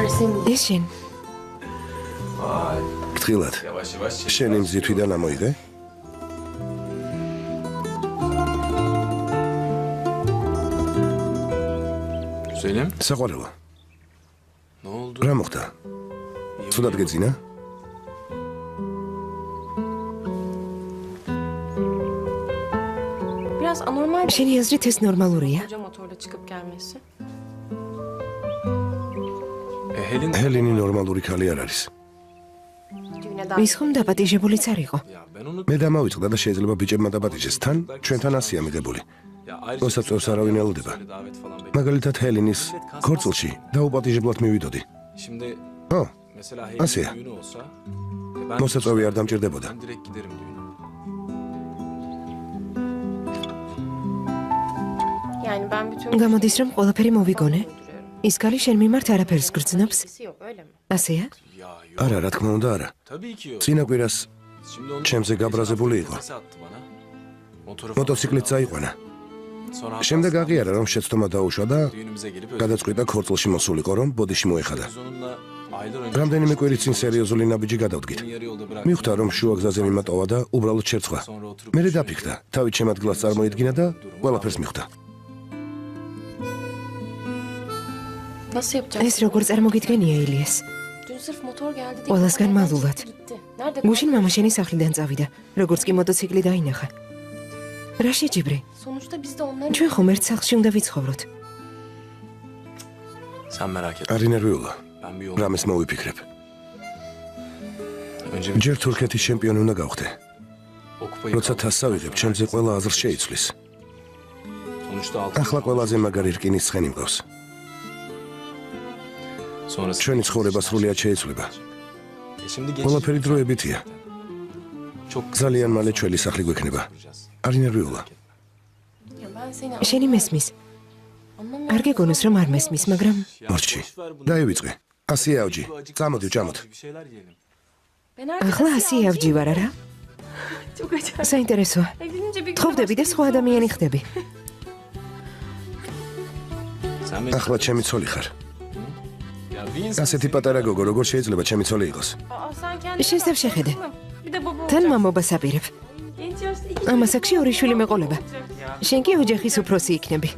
ეს შენ. ფრთხილად. შენ იმ ზითვიდან ამოიღე? Söyleyeyim. საყვარელო. Ne oldu? რა მოხდა? ცუდად გეძინა? Biraz anormal. შენი აზრით ეს ნორმალურია? Koca motorla çıkıp gelmesi. ჰელენი ნორმალური ქალი არ არის. Düğüne davet. ის ხომ დაპატიჟებულიც არ იყო. Ya ben onu... მე დამავიწყდა და შეიძლება ბიჭებმა დაპატიჟეს. თან ჩვენთან ასია მიღებული. Ya ayrıca... მოსაწევს არავინ ელოდება. Davet falan bekliyorum. მაგალითად ჰელენის ქორწილში დაუპატიჟებლად მივიდოდი. Şimdi ო, mesela Asya. Helen'in düğünü olsa... Ben მოსაწევი არ დამჭირდებოდა. Ben direkt giderim düğüne. Yani ben bütün... გამოდის რომ ყველაფერი მოვიგონე? ის ქალი შენ მიმართ არაფერს გრძნობს? Sesi yok öyle mi? ასეა? Ya yok. არა, რა თქმა უნდა, არა. Tabii ki yok. წინა კვირას Şimdi onu... ჩემზე გაბრაზებული იყო. Nefes attı bana. Motoru falan მოტოციკლით წაიყვანა. Sonra შემდეგ აღიარა რომ შეცდომა დაუშვა და düğünümüze gelip özür გადაწყვიტა ქორწილში მოსულიყო რომ ბოდიში მოეხადა. Biz onunla aylar önce... რამდენიმე კვირის წინ სერიოზული ნაბიჯი გადავდგით. Beni yarı yolda bıraktı. მივხვდა რომ შუა გზაზე მიმატოვა და უბრალოდ შერწყვა. მე დაფიქრდა, თავით შემადგლას წარმოიდგინა და ყველაფერს მიხვდა. Nasıl yapacaksın? ეს როგორ წარმოგიდგენია ილიას? Dün sırf motor geldi diye... ყველასგან მალულად. Gitti. Nerede? გუშინ მამა შენი სახლიდან წავიდა, როგორც კი მოტოციკლი დაინახა. რა შეჯიბრი? Sonuçta biz de onların... ჩვენ ხომ ერთ სახლში უნდა ვიცხოვროთ. Sen merak etme. არ ინერვიულა. Ben bir yol... რამეს მოვიფიქრებ. Önce ჯერ თურქეთის ჩემპიონი უნდა გავხდე. o kupayı... როცა თასს ავიღებ, ჩემზე ყველა აზრს შეიცვლის. Sonuçta altı... ახლა ყველაზე მაგარი რკინის ცხენი მყავს. Sonrası... ჩვენი ცხოვრება სრულიად შეიცვლება. Şimdi geç... ყველაფერი დროებითია. Çok ძალიან მალე ჩვენი სახლი გვექნება. არ ინერვიულა. Ya ben seni შენი მესმის. anlamıyorum. არ გეგონოს რომ არ მესმის, მაგრამ მორჩი. დაივიწყე. ასია ავჯი. წამოდი, ჭამოთ. Bir şeyler yiyelim. Ben herkese ახლა ასი ავჯი ვარ არა? Çok acayip. საინტერესოა. Evlenince bir gün ხოვდები და სხვა ადამიანი ხდები. Sen beni... ახლა ჩემი ცოლი ხარ. Ya bir insan... ასეთი პატარა გოგო როგორ შეიძლება ჩემი ცოლი იყოს? Aa, sen kendine Şinsef bak, şehede. tamam. Bir de baba თან olacak. მამობას აპირებ. Genç yaşta iki ამ ასაკში ორი შვილი მეყოლება. olacak ya. შენ კი ოჯახის უფროსი იქნები.